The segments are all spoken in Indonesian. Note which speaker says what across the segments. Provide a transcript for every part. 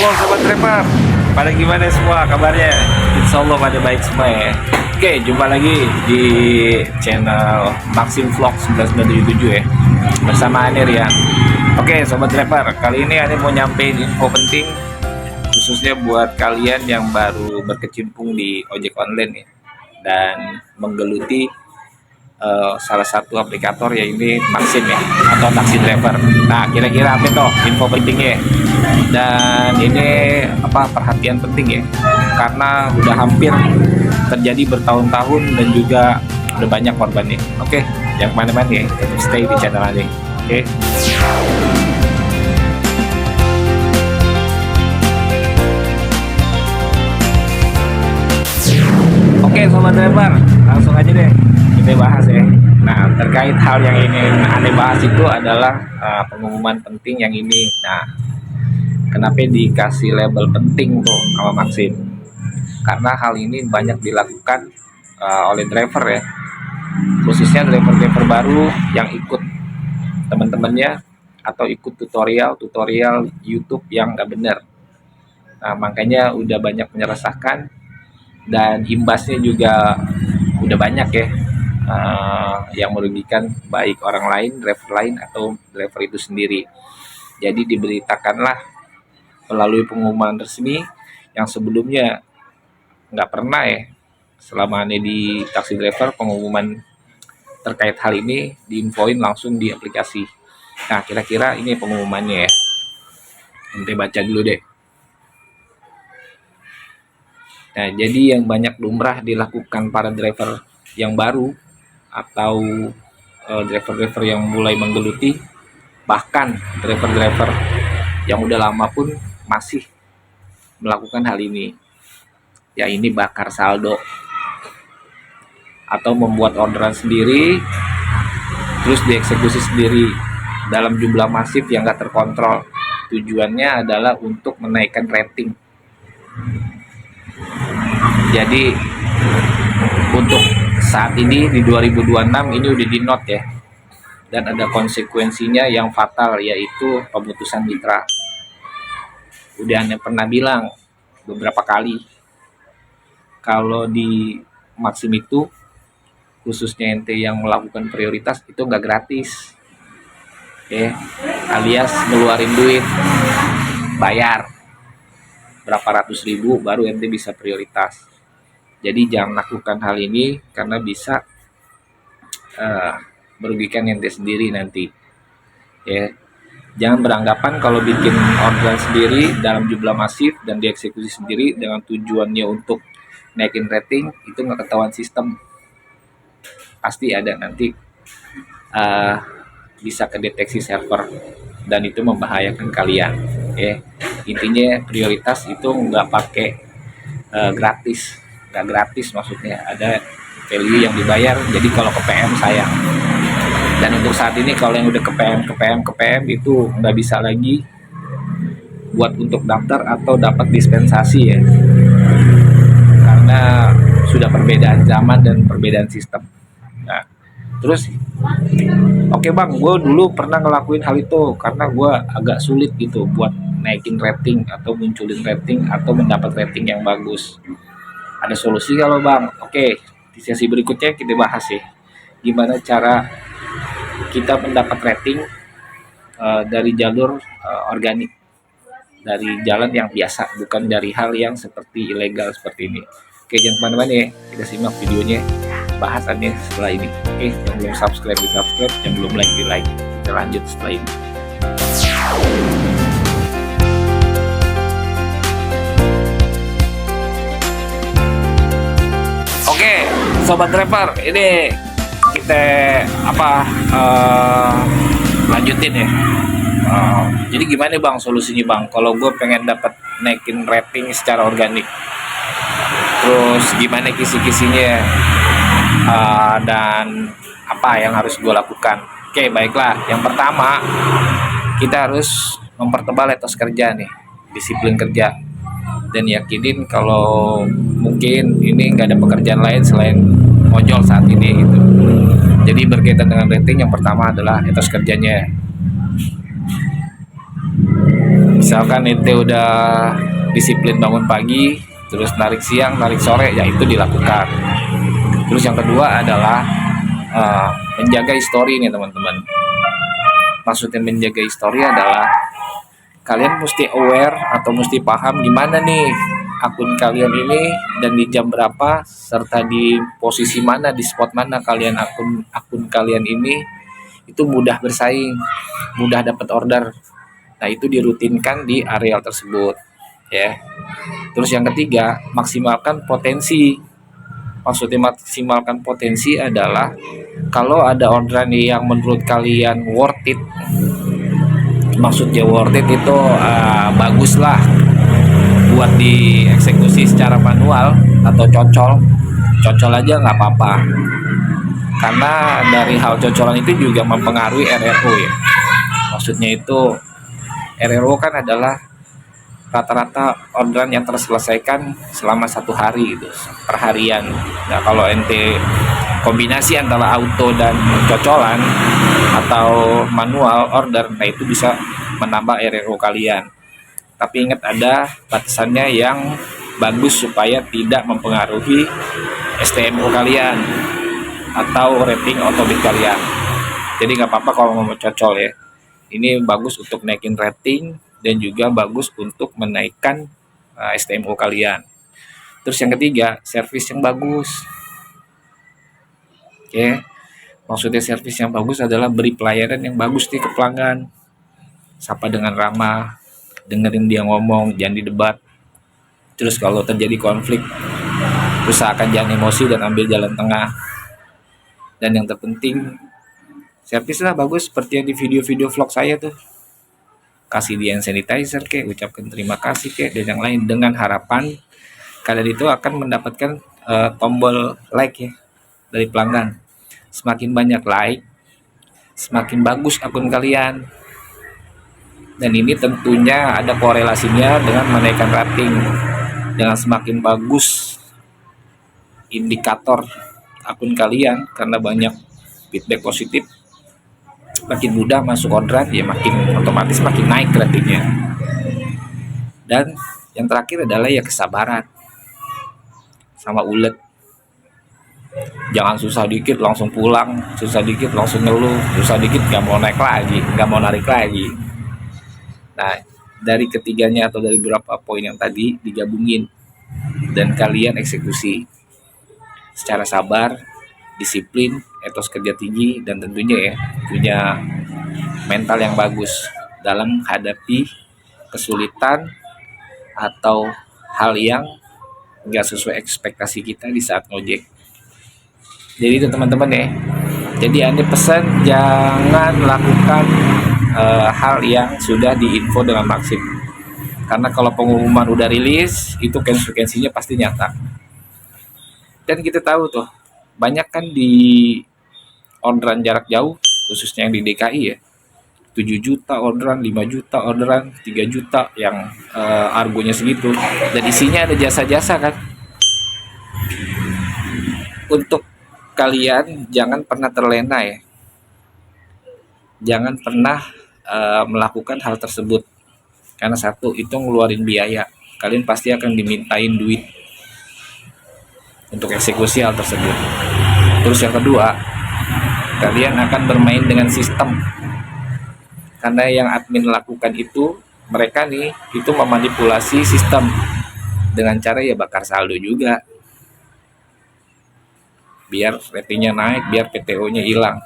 Speaker 1: Halo sobat driver, pada gimana semua kabarnya? Insya Allah pada baik semua ya. Oke, jumpa lagi di channel Maxim Vlog 1977 ya, bersama Anir ya. Oke sobat driver, kali ini Anir mau nyampein info penting khususnya buat kalian yang baru berkecimpung di ojek online ya, dan menggeluti salah satu aplikator ya, ini Maxim ya, atau taksi driver. Nah, kira-kira apa tuh info pentingnya? Dan ini perhatian penting ya, karena udah hampir terjadi bertahun-tahun dan juga udah banyak korbannya. Oke, yang mana-mana ya, tetap stay di channel ini. Oke. Oke sobat driver, langsung aja deh kita bahas ya. Nah, terkait hal yang ingin Anda bahas itu adalah pengumuman penting yang ini. Nah, kenapa dikasih label penting tuh sama Maxim? Karena hal ini banyak dilakukan oleh driver ya, khususnya driver-driver baru yang ikut teman-temannya atau ikut tutorial YouTube yang nggak benar. Nah, makanya udah banyak menyelesaikan dan imbasnya juga udah banyak ya, yang merugikan baik orang lain, driver lain, atau driver itu sendiri. Jadi diberitakanlah melalui pengumuman resmi yang sebelumnya nggak pernah ya, selama ini di taksi driver pengumuman terkait hal ini diinfoin langsung di aplikasi. Nah, kira-kira ini pengumumannya ya, nanti baca dulu deh. Nah, jadi yang banyak lumrah dilakukan para driver yang baru atau driver-driver yang mulai menggeluti, bahkan driver-driver yang udah lama pun masih melakukan hal ini. Ya, ini bakar saldo atau membuat orderan sendiri terus dieksekusi sendiri dalam jumlah masif yang gak terkontrol. Tujuannya adalah untuk menaikkan rating. Jadi untuk saat ini di 2026 ini udah di note ya, dan ada konsekuensinya yang fatal, yaitu pemutusan mitra. Udah Anda pernah bilang beberapa kali kalau di Maxim itu, khususnya ente yang melakukan prioritas, itu nggak gratis ya, alias ngeluarin duit, bayar berapa ratus ribu baru ente bisa prioritas. Jadi jangan lakukan hal ini karena bisa merugikan ente sendiri nanti ya. Jangan beranggapan kalau bikin orderan sendiri dalam jumlah masif dan dieksekusi sendiri dengan tujuannya untuk naikin rating itu nggak ketahuan sistem. Pasti ada nanti bisa kedeteksi server dan itu membahayakan kalian ya. Intinya prioritas itu nggak pakai gratis, nggak gratis, maksudnya ada value yang dibayar. Jadi kalau ke PM sayang. Dan untuk saat ini kalau yang udah ke PM itu nggak bisa lagi buat untuk daftar atau dapat dispensasi ya, karena sudah perbedaan zaman dan perbedaan sistem. Nah, terus oke bang, gue dulu pernah ngelakuin hal itu karena gue agak sulit gitu buat naikin rating atau munculin rating atau mendapat rating yang bagus. Ada solusi kalau bang? Oke, di sesi berikutnya kita bahas ya, gimana cara kita mendapat rating dari jalur organik, dari jalan yang biasa, bukan dari hal yang seperti ilegal seperti ini. Oke, jangan kemana-mana ya, kita simak videonya, bahasannya setelah ini. Oke, yang belum subscribe di subscribe, yang belum like di like. Kita lanjut setelah ini. Oke, sobat driver, ini kita lanjutin ya. Jadi gimana bang solusinya bang? Kalau gue pengen dapat naikin rating secara organik, terus gimana kisi-kisinya dan apa yang harus gue lakukan? Oke, baiklah. Yang pertama, kita harus mempertebal etos kerja nih, disiplin kerja, dan yakinin kalau mungkin ini nggak ada pekerjaan lain selain ojol saat ini gitu. Jadi berkaitan dengan rating, yang pertama adalah etos kerjanya. Misalkan ente udah disiplin bangun pagi, terus narik siang, narik sore, ya itu dilakukan. Terus yang kedua adalah menjaga histori nih teman-teman. Maksudnya menjaga histori adalah kalian mesti aware atau mesti paham gimana nih akun kalian ini dan di jam berapa, serta di posisi mana, di spot mana kalian akun kalian ini itu mudah bersaing, mudah dapat order. Nah, itu dirutinkan di areal tersebut ya. Terus yang ketiga, maksimalkan potensi. Maksudnya maksimalkan potensi adalah kalau ada orderan yang menurut kalian worth it, maksudnya worth it itu bagus lah buat dieksekusi secara manual atau cocol aja nggak apa-apa, karena dari hal cocolan itu juga mempengaruhi RRO ya. Maksudnya itu RRO kan adalah rata-rata orderan yang terselesaikan selama 1 hari gitu, perharian. Nah, kalau ente kombinasi antara auto dan cocolan atau manual order, nah itu bisa menambah RRO kalian. Tapi ingat ada batasannya yang bagus supaya tidak mempengaruhi STMO kalian atau rating otobit kalian. Jadi nggak apa-apa kalau mau cocol ya. Ini bagus untuk naikin rating dan juga bagus untuk menaikkan STMO kalian. Terus yang ketiga, servis yang bagus. Oke. Maksudnya servis yang bagus adalah beri pelayanan yang bagus nih ke pelanggan. Sapa dengan ramah, dengerin dia ngomong, jangan didebat. Terus kalau terjadi konflik, usahakan jangan emosi dan ambil jalan tengah. Dan yang terpenting, servislah bagus seperti yang di video-video vlog saya tuh. Kasih dia hand sanitizer kek, ucapkan terima kasih kek, dan yang lain, dengan harapan kalian itu akan mendapatkan tombol like ya dari pelanggan. Semakin banyak like, semakin bagus akun kalian. Dan ini tentunya ada korelasinya dengan menaikkan rating. Dengan semakin bagus indikator akun kalian karena banyak feedback positif, makin mudah masuk orderan, ya makin otomatis makin naik ratingnya. Dan yang terakhir adalah ya kesabaran sama ulet. Jangan susah dikit langsung pulang, susah dikit langsung ngeluh, susah dikit gak mau naik lagi, gak mau narik lagi. Nah, dari ketiganya atau dari beberapa poin yang tadi digabungin dan kalian eksekusi secara sabar, disiplin, etos kerja tinggi, dan tentunya ya punya mental yang bagus dalam menghadapi kesulitan atau hal yang nggak sesuai ekspektasi kita di saat ngojek. Jadi itu teman-teman ya. Jadi Anda pesan jangan lakukan hal yang sudah diinfo dengan Maxim. Karena kalau pengumuman udah rilis, itu konsekuensinya pasti nyata. Dan kita tahu tuh, banyak kan di orderan jarak jauh, khususnya yang di DKI ya, 7 juta orderan, 5 juta orderan, 3 juta yang argonya segitu. Dan isinya ada jasa-jasa kan. Untuk kalian jangan pernah terlena ya. Jangan pernah melakukan hal tersebut. Karena satu, itu ngeluarin biaya. Kalian pasti akan dimintain duit untuk eksekusi hal tersebut. Terus yang kedua, kalian akan bermain dengan sistem. Karena yang admin lakukan itu, mereka nih itu memanipulasi sistem dengan cara ya bakar saldo juga, biar ratingnya naik, biar PTO-nya hilang.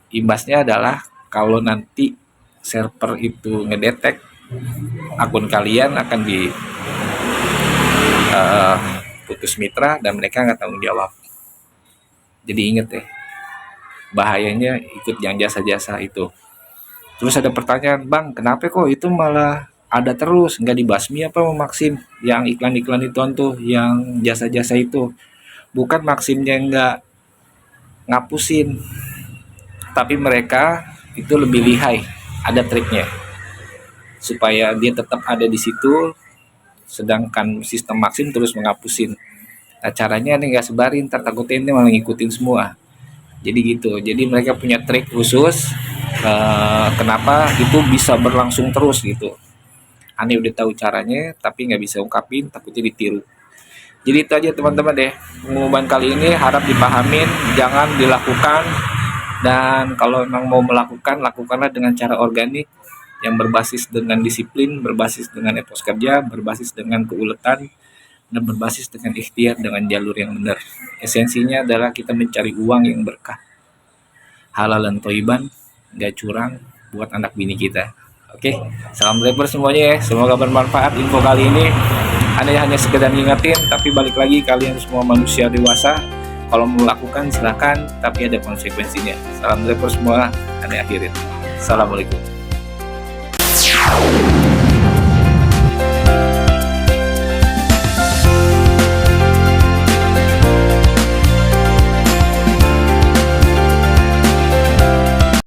Speaker 1: Imbasnya adalah kalau nanti server itu ngedetek akun kalian akan di putus mitra dan mereka nggak tanggung jawab. Jadi inget ya, bahayanya ikut yang jasa-jasa itu. Terus ada pertanyaan, Bang, kenapa kok itu malah ada terus, nggak dibasmi apa sama Maxim? Yang iklan-iklan itu tuh, yang jasa-jasa itu. Bukan Maximnya nggak ngapusin, tapi mereka itu lebih lihai, ada triknya supaya dia tetap ada di situ, sedangkan sistem Maxim terus menghapusin. Nah, caranya nih nggak sebarin, ntar takutnya ini malah ngikutin semua. Jadi gitu, jadi mereka punya trik khusus kenapa itu bisa berlangsung terus gitu. Aneh udah tahu caranya tapi nggak bisa ungkapin, takutnya ditiru. Jadi itu aja teman-teman deh, pengumuman kali ini harap dipahamin, jangan dilakukan. Dan kalau memang mau melakukan, lakukanlah dengan cara organik yang berbasis dengan disiplin, berbasis dengan etos kerja, berbasis dengan keuletan, dan berbasis dengan ikhtiar dengan jalur yang benar. Esensinya adalah kita mencari uang yang berkah, halal dan toiban, gak curang buat anak bini kita. Oke, salam driver semuanya ya, semoga bermanfaat info kali ini. Anda hanya sekedar ngingetin, tapi balik lagi kalian semua manusia dewasa. Kalau mau melakukan silahkan, tapi ada konsekuensinya. Salam driver semua, Anda akhirin. Assalamualaikum.